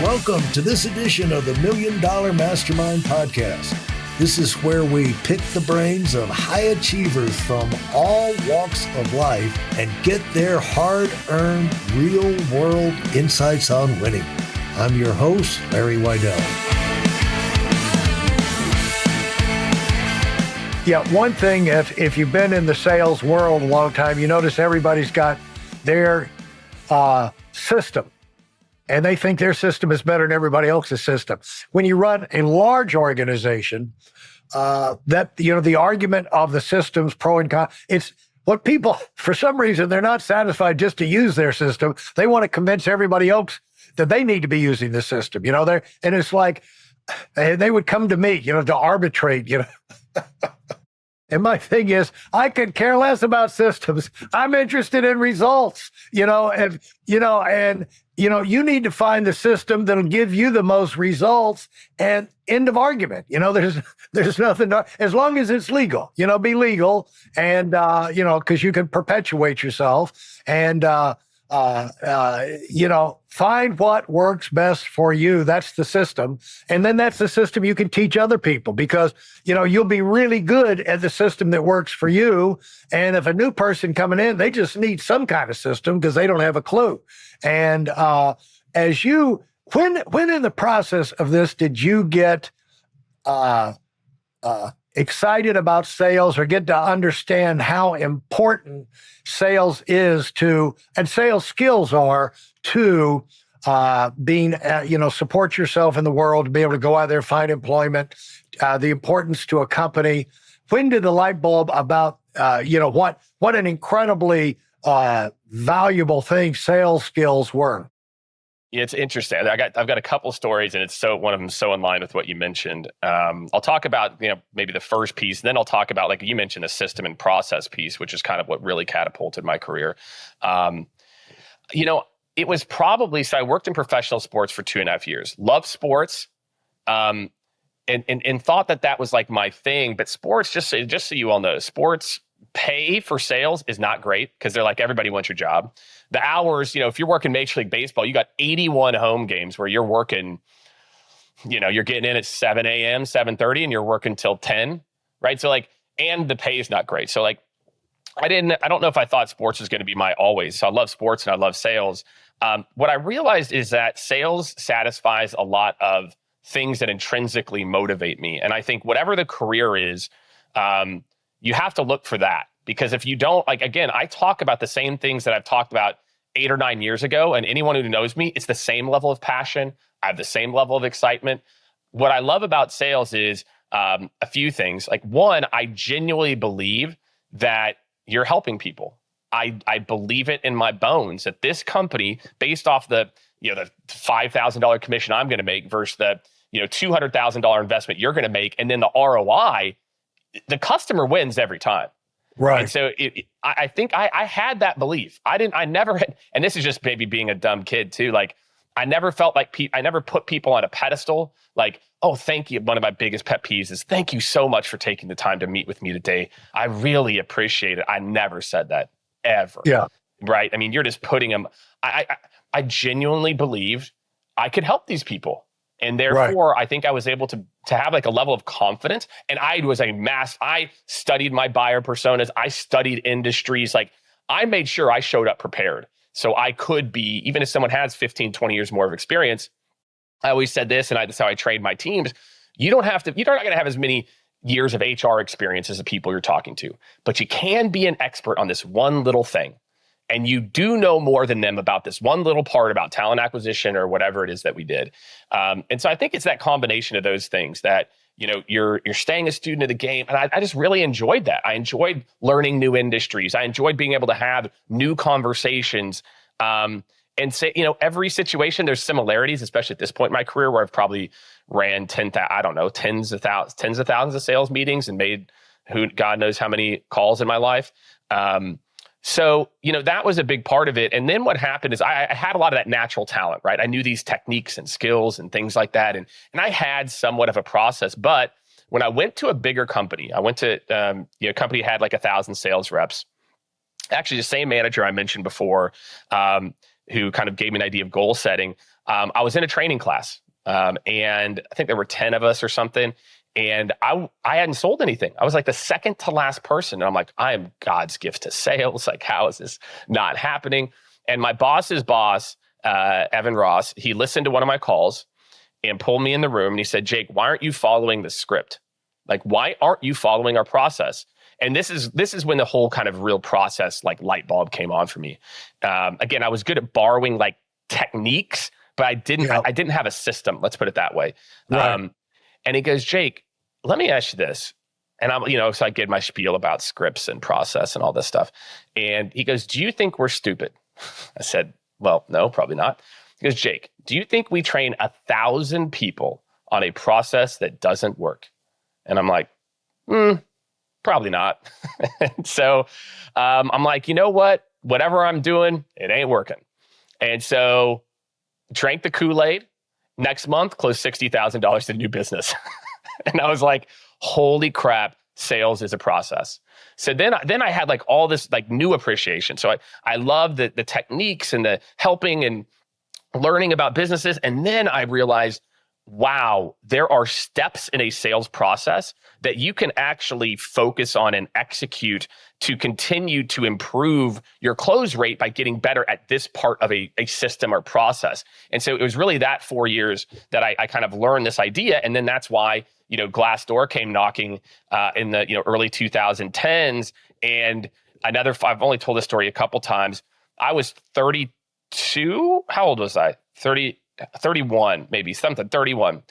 Welcome to this edition of the Million Dollar Mastermind podcast. This is where we pick the brains of high achievers from all walks of life and get their hard-earned, real-world insights on winning. I'm your host, Larry Weidel. Yeah, one thing, if you've been in the sales world a long time, you notice everybody's got their system. And they think their system is better than everybody else's system. When you run a large organization, the argument of the systems, pro and con, it's what people, for some reason, they're not satisfied just to use their system. They want to convince everybody else that they need to be using the system. And it's like, they would come to me, to arbitrate, And my thing is, I could care less about systems. I'm interested in results, you need to find the system that'll give you the most results, and end of argument. There's nothing as long as it's legal, be legal, and, because you can perpetuate yourself and, find what works best for you. That's the system. And then that's the system you can teach other people because, you'll be really good at the system that works for you. And if a new person coming in, they just need some kind of system because they don't have a clue. And when in the process of this, did you get excited about sales or get to understand how important sales is and sales skills are to being, support yourself in the world, to be able to go out there, find employment, the importance to a company? When did the light bulb about, what an incredibly valuable thing sales skills were? Yeah, it's interesting. I've got a couple stories, and one of them is so in line with what you mentioned. I'll talk about maybe the first piece, and then I'll talk about, like you mentioned, the system and process piece, which is kind of what really catapulted my career. It was probably so. I worked in professional sports for 2.5 years. Loved sports, and thought that was like my thing. But sports, just so you all know, sports pay for sales is not great because they're like, everybody wants your job. The hours, if you're working Major League Baseball, you got 81 home games where you're working, you're getting in at 7 a.m., 7:30, and you're working till 10, right? So and the pay is not great. So I don't know if I thought sports was going to be my always. So I love sports and I love sales. What I realized is that sales satisfies a lot of things that intrinsically motivate me. And I think whatever the career is, you have to look for that. Because if you don't, again, I talk about the same things that I've talked about 8 or 9 years ago. And anyone who knows me, it's the same level of passion. I have the same level of excitement. What I love about sales is a few things. One, I genuinely believe that you're helping people. I believe it in my bones that this company, based off the $5,000 commission I'm going to make versus the $200,000 investment you're going to make, and then the ROI, the customer wins every time. Right. And so I think I had that belief. I never had, and this is just maybe being a dumb kid too. I never felt like I never put people on a pedestal. Oh, thank you. One of my biggest pet peeves is thank you so much for taking the time to meet with me today. I really appreciate it. I never said that ever. Yeah. Right. I mean, you're just putting them. I genuinely believed I could help these people. And therefore, right. I think I was able to have a level of confidence. And I studied my buyer personas. I studied industries. I made sure I showed up prepared. So I could be, even if someone has 15, 20 years more of experience, I always said this, and that's how I trained my teams. You're not going to have as many years of HR experience as the people you're talking to, but you can be an expert on this one little thing. And you do know more than them about this one little part about talent acquisition or whatever it is that we did. And so I think it's that combination of those things that, you're staying a student of the game. And I just really enjoyed that. I enjoyed learning new industries. I enjoyed being able to have new conversations. And say, every situation, there's similarities, especially at this point in my career where I've probably ran tens of thousands of sales meetings and made God knows how many calls in my life. So, that was a big part of it. And then what happened is I had a lot of that natural talent, right? I knew these techniques and skills and things like that. And I had somewhat of a process. But when I went to a bigger company, I went to a company that had 1,000 sales reps. Actually, the same manager I mentioned before, who kind of gave me an idea of goal setting. I was in a training class, and I think there were 10 of us or something. And I hadn't sold anything. I was like the second to last person. And I'm like, I am God's gift to sales. Like, how is this not happening? And my boss's boss, Evan Ross, he listened to one of my calls and pulled me in the room. And he said, Jake, why aren't you following the script? Like, why aren't you following our process? And this is when the whole kind of real process, like light bulb came on for me. Again, I was good at borrowing like techniques, but I didn't have a system. Let's put it that way. Right. And he goes, Jake, let me ask you this. And I'm, so I get my spiel about scripts and process and all this stuff. And he goes, do you think we're stupid? I said, well, no, probably not. He goes, Jake, do you think we train 1,000 people on a process that doesn't work? And I'm like, probably not. So I'm like, you know what? Whatever I'm doing, it ain't working. And so drank the Kool-Aid. Next month, closed $60,000 in new business. And I was like, holy crap, sales is a process. So then I had like all this like new appreciation. So I love the techniques and the helping and learning about businesses. And then I realized, wow, there are steps in a sales process that you can actually focus on and execute to continue to improve your close rate by getting better at this part of a system or process. And so it was really that 4 years that I kind of learned this idea. And then that's why, Glassdoor came knocking in the early 2010s. And I've only told this story a couple times. I was 32. How old was I? 31, maybe something, 31.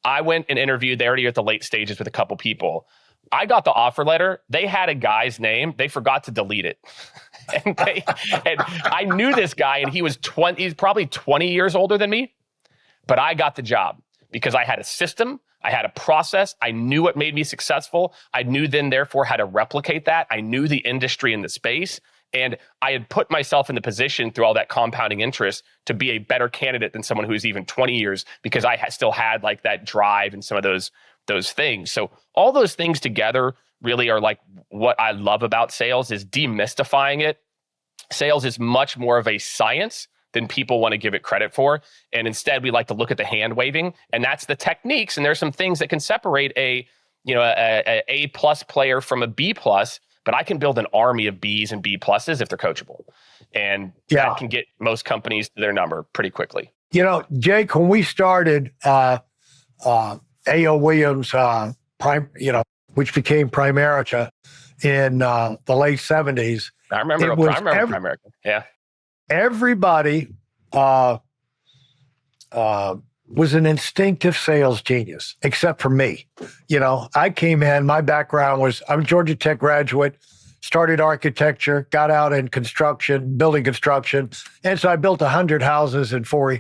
I went and interviewed. They already at the late stages with a couple people. I got the offer letter. They had a guy's name. They forgot to delete it. and I knew this guy, and he's probably 20 years older than me, but I got the job because I had a system. I had a process. I knew what made me successful. I knew then, therefore, how to replicate that. I knew the industry and the space. And I had put myself in the position through all that compounding interest to be a better candidate than someone who's even 20 years because I still had like that drive and some of those things. So all those things together really are like what I love about sales is demystifying it. Sales is much more of a science than people want to give it credit for. And instead, we like to look at the hand waving, and that's the techniques. And there's some things that can separate a A+ player from a B+. But I can build an army of Bs and B+ if they're coachable. And that can get most companies to their number pretty quickly. Jake, when we started A.O. Williams, which became Primerica in the late 70s. I remember Primerica. Yeah. Everybody was an instinctive sales genius, except for me. I came in, my background was, I'm a Georgia Tech graduate, started architecture, got out in building construction. And so I built 100 houses in 4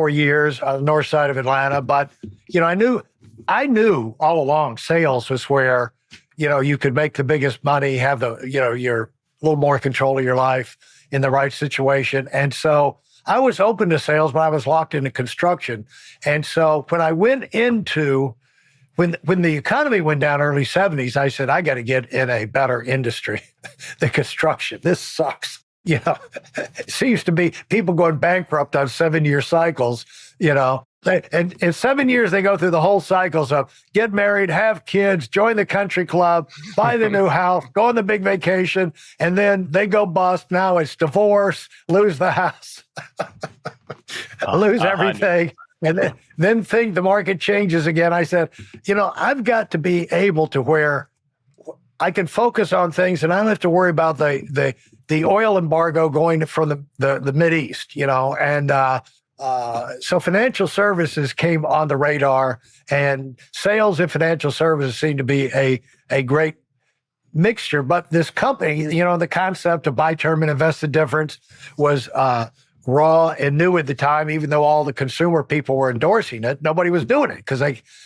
years on the north side of Atlanta. But, I knew all along sales was where, you could make the biggest money, have you're a little more control of your life in the right situation. And so I was open to sales, but I was locked into construction. And so when I went into, when the economy went down early 70s, I said, I got to get in a better industry than construction. This sucks. It seems to be people going bankrupt on 7-year cycles, And in 7 years, they go through the whole cycles of get married, have kids, join the country club, buy the new house, go on the big vacation, and then they go bust. Now it's divorce, lose the house, lose everything, and then think the market changes again. I said, I've got to be able to where I can focus on things, and I don't have to worry about the oil embargo going from the Mideast, and so financial services came on the radar, and sales and financial services seemed to be a great mixture. But this company, the concept of buy term and invest the difference was raw and new at the time, even though all the consumer people were endorsing it. Nobody was doing it because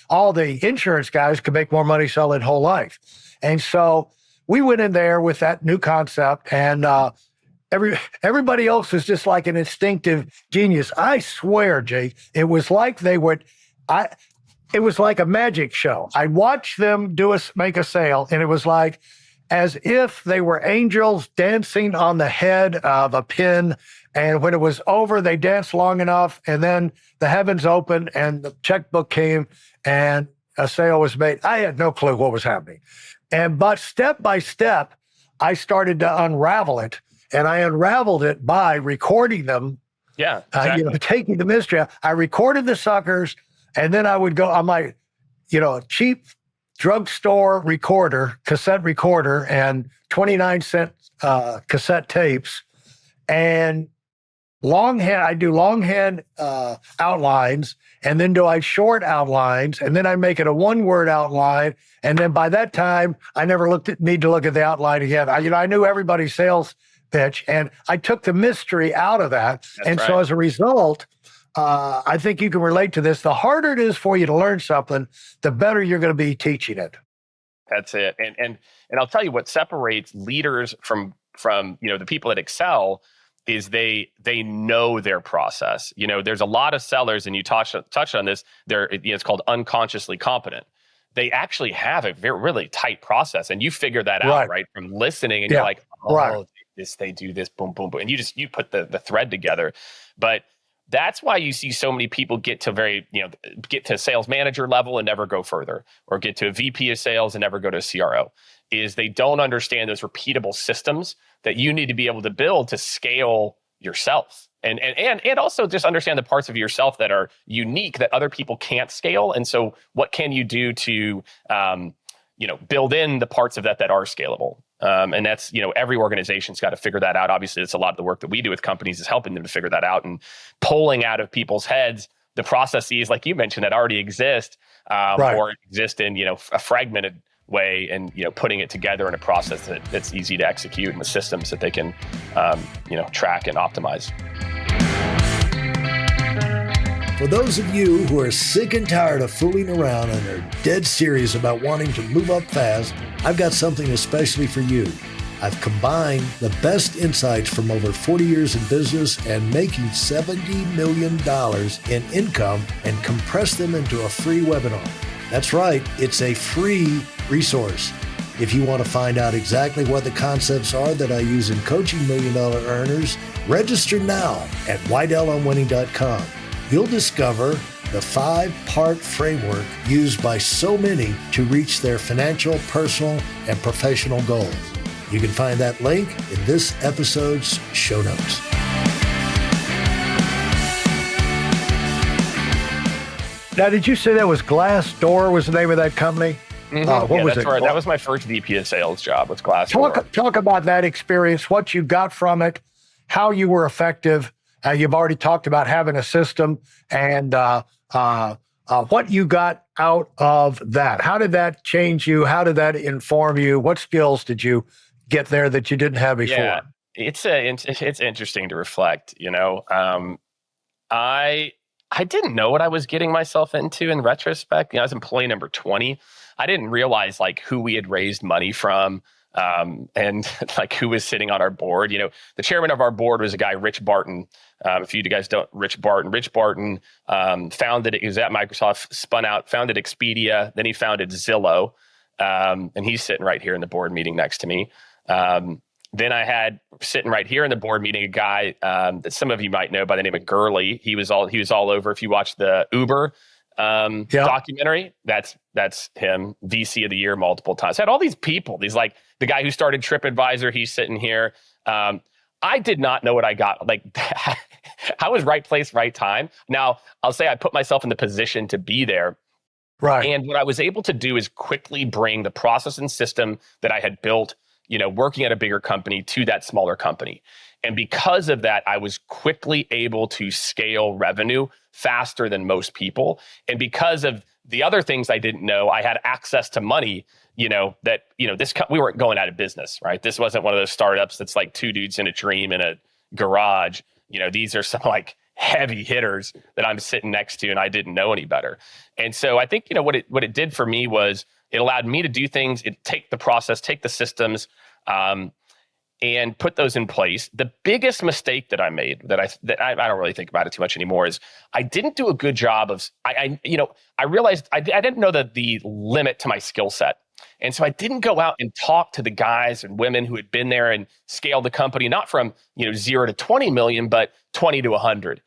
all the insurance guys could make more money selling whole life. And so we went in there with that new concept, and everybody else was just like an instinctive genius. I swear, Jake, it was like it was like a magic show. I'd watch them make a sale, and it was like as if they were angels dancing on the head of a pin. And when it was over, they danced long enough, and then the heavens opened and the checkbook came and a sale was made. I had no clue what was happening. But step by step, I started to unravel it. And I unraveled it by recording them. Yeah, exactly. Taking the mystery out. I recorded the suckers, and then I would go on my, a cheap drugstore recorder, cassette recorder, and 29-cent cassette tapes, and I do longhand outlines, and then do I short outlines, and then I make it a one-word outline, and then by that time, I never need to look at the outline again. I knew everybody's sales pitch, and I took the mystery out of that. So as a result, I think you can relate to this. The harder it is for you to learn something, the better you're going to be teaching it. That's it. And I'll tell you what separates leaders from the people that excel is they know their process. There's a lot of sellers, and you touched on this. It's called unconsciously competent. They actually have a really tight process, and you figure that out, right? From listening, and you're like, they do this, boom, boom, boom, and you put the thread together. But that's why you see so many people get to sales manager level and never go further, or get to a VP of sales and never go to a CRO. Is they don't understand those repeatable systems that you need to be able to build to scale yourself, and also just understand the parts of yourself that are unique that other people can't scale. And so, what can you do to build in the parts of that are scalable? And that's, every organization's got to figure that out. Obviously, it's a lot of the work that we do with companies is helping them to figure that out and pulling out of people's heads the processes, like you mentioned, that already exist or exist in, a fragmented way, and, putting it together in a process that's easy to execute, and the systems that they can, track and optimize. For those of you who are sick and tired of fooling around and are dead serious about wanting to move up fast, I've got something especially for you. I've combined the best insights from over 40 years in business and making $70 million in income and compressed them into a free webinar. That's right, it's a free resource. If you want to find out exactly what the concepts are that I use in coaching million-dollar earners, register now at WeidelOnWinning.com. You'll discover the 5-part framework used by so many to reach their financial, personal, and professional goals. You can find that link in this episode's show notes. Now, did you say that was Glassdoor was the name of that company? Mm-hmm. What was it? Right. That was my first VP of sales job with Glassdoor. Talk about that experience, what you got from it, how you were effective. You've already talked about having a system, and what you got out of that. How did that change you? How did that inform you? What skills did you get there that you didn't have before? Yeah, it's interesting to reflect. I didn't know what I was getting myself into in retrospect. I was employee number 20. I didn't realize who we had raised money from. And who was sitting on our board. The chairman of our board was a guy, Rich Barton. If you guys don't, Rich Barton founded it. He was at Microsoft, spun out, founded Expedia. Then he founded Zillow. And he's sitting right here in the board meeting next to me. Then I had sitting right here in the board meeting a guy that some of you might know by the name of Gurley. He was all over. If you watch the Uber documentary, that's him, VC of the year multiple times. I had all these people, the guy who started TripAdvisor, he's sitting here. I did not know what I got. I was right place, right time. Now, I'll say I put myself in the position to be there. Right. And what I was able to do is quickly bring the process and system that I had built, working at a bigger company to that smaller company. And because of that, I was quickly able to scale revenue faster than most people. And because of the other things I didn't know, I had access to money, we weren't going out of business, right? This wasn't one of those startups that's like two dudes in a dream in a garage. These are some heavy hitters that I'm sitting next to, and I didn't know any better. And so I think, what it did for me was it allowed me to do things, take the process, take the systems, and put those in place. The biggest mistake that I made that I don't really think about it too much anymore is I didn't do a good job of, I realized I didn't know the limit to my skill set. And so I didn't go out and talk to the guys and women who had been there and scaled the company, not from 0 to 20 million, but 20 to 100,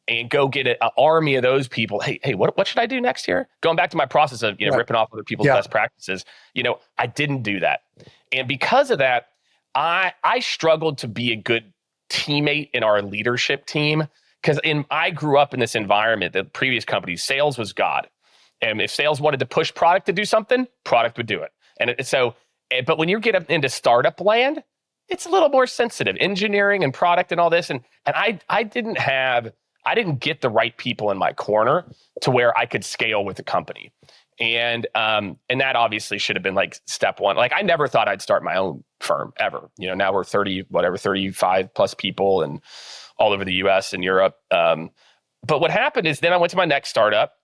and go get an army of those people. Hey, what should I do next year? Going back to my process of ripping off other people's best practices. I didn't do that, and because of that, I struggled to be a good teammate in our leadership team, because I grew up in this environment. The previous company, sales was God, and if sales wanted to push product to do something, product would do it. But when you get up into startup land, it's a little more sensitive, engineering and product and all this. And I didn't get the right people in my corner to where I could scale with the company. And that obviously should have been like step one. Like, I never thought I'd start my own firm ever. Now we're 35 plus people and all over the US and Europe. But what happened is then I went to my next startup.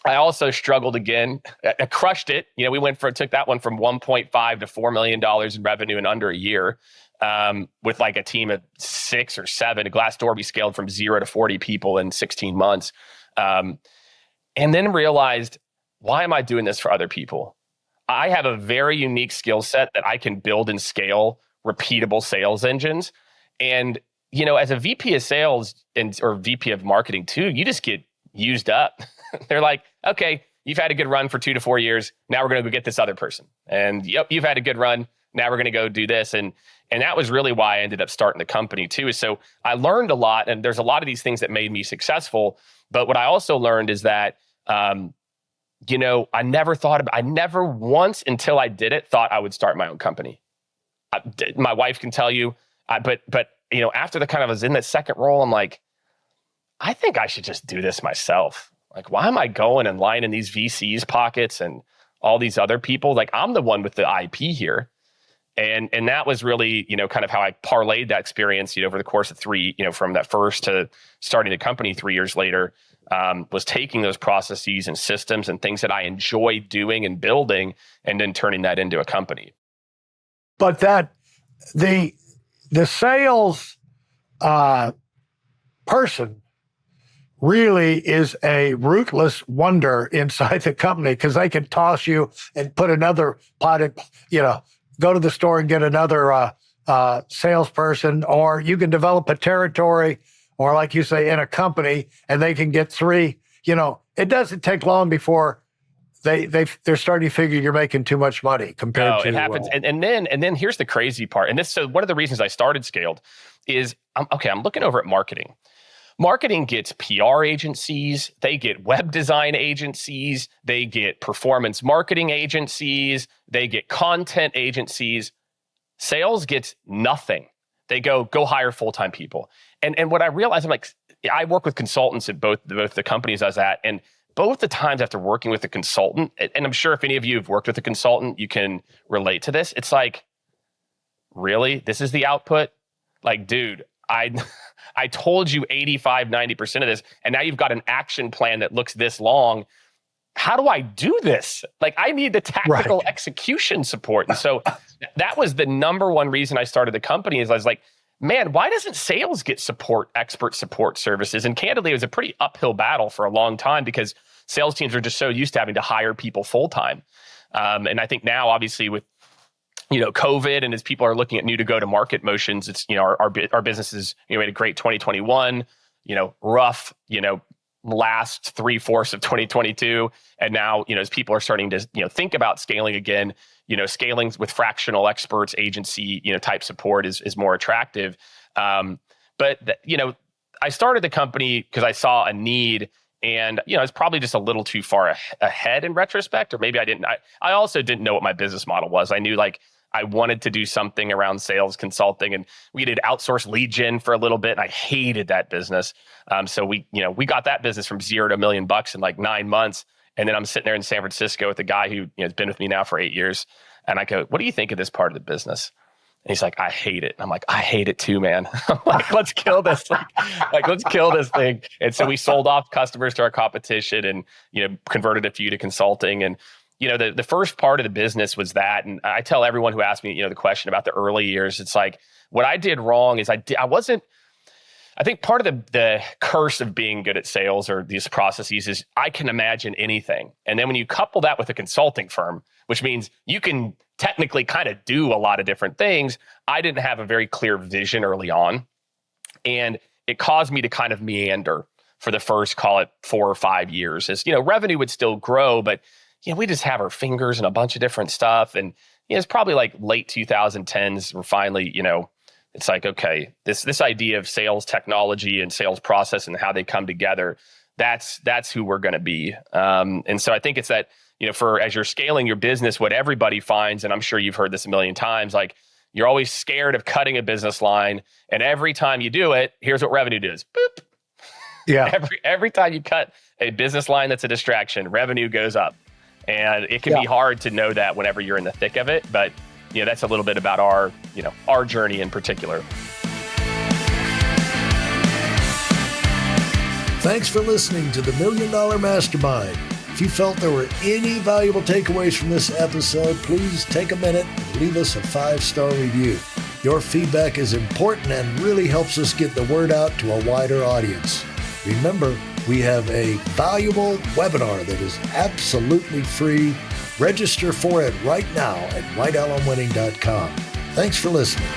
I also struggled again. I crushed it. We took that one from 1.5 to $4 million in revenue in under a year, with like a team of 6 or 7. At Glassdoor, we scaled from 0 to 40 people in 16 months. And then realized, why am I doing this for other people? I have a very unique skill set that I can build and scale repeatable sales engines. And, as a VP of sales or VP of marketing too, you just get used up. They're like, okay, you've had a good run for 2 to 4 years. Now we're going to go get this other person. And yep, you've had a good run. Now we're going to go do this. And that was really why I ended up starting the company too. Is so I learned a lot, and there's a lot of these things that made me successful. But what I also learned is that, I never once until I did it, thought I would start my own company. My wife can tell you, but after the kind of was in that second role, I'm like, I think I should just do this myself. Like, why am I going and lying in these VCs pockets and all these other people? Like, I'm the one with the IP here. And that was really, kind of how I parlayed that experience, over the course of 3, from that first to starting the company 3 years later, was taking those processes and systems and things that I enjoyed doing and building, and then turning that into a company. But the sales person really is a ruthless wonder inside the company, because they can toss you and put another product, go to the store and get another salesperson, or you can develop a territory, or like you say, in a company, and they can get 3. It doesn't take long before they're starting to figure you're making too much money compared to. It happens, and then here's the crazy part. And so one of the reasons I started Skaled is I'm looking over at marketing. Marketing gets PR agencies, they get web design agencies, they get performance marketing agencies, they get content agencies. Sales gets nothing. They go hire full-time people. And what I realized, I'm like, I work with consultants at both the companies I was at, and both the times after working with a consultant, and I'm sure if any of you have worked with a consultant, you can relate to this. It's like, really? This is the output? Like, dude, I told you 85, 90% of this, and now you've got an action plan that looks this long. How do I do this? Like, I need the tactical execution support. And so that was the number one reason I started the company, is I was like, man, why doesn't sales get expert support services? And candidly, it was a pretty uphill battle for a long time, because sales teams are just so used to having to hire people full-time. And I think now, obviously, with COVID, and as people are looking at new to go to market motions, it's, our businesses, we had a great 2021, rough, last 3/4 of 2022. And now, as people are starting to, think about scaling again, scaling with fractional experts, agency, type support is more attractive. But I started the company because I saw a need, and, it's probably just a little too far ahead in retrospect, or maybe I didn't. I also didn't know what my business model was. I knew, like, I wanted to do something around sales consulting, and we did outsource lead gen for a little bit, and I hated that business. So we got that business from 0 to $1 million in like 9 months. And then I'm sitting there in San Francisco with a guy who has been with me now for 8 years. And I go, what do you think of this part of the business? And he's like, I hate it. And I'm like, I hate it too, man. I'm like, let's kill this. Like, let's kill this thing. And so we sold off customers to our competition, and, converted a few to consulting. And, the first part of the business was that. And I tell everyone who asks me, the question about the early years, it's like, what I did wrong is I I think part of the curse of being good at sales or these processes is I can imagine anything. And then when you couple that with a consulting firm, which means you can technically kind of do a lot of different things, I didn't have a very clear vision early on. And it caused me to kind of meander for the first, call it 4 or 5 years. As revenue would still grow, but we just have our fingers in a bunch of different stuff. And it's probably like late 2010s. We're finally, it's like, okay, this idea of sales technology and sales process and how they come together, that's who we're going to be. And so I think it's that, as you're scaling your business, what everybody finds, and I'm sure you've heard this a million times, like you're always scared of cutting a business line. And every time you do it, here's what revenue does. Boop. Yeah. Every time you cut a business line that's a distraction, revenue goes up. And it can be hard to know that whenever you're in the thick of it. But that's a little bit about our journey in particular. Thanks for listening to the Million Dollar Mastermind. If you felt there were any valuable takeaways from this episode, please take a minute and leave us a 5-star review. Your feedback is important and really helps us get the word out to a wider audience. Remember, we have a valuable webinar that is absolutely free. Register for it right now at weidelonwinning.com. Thanks for listening.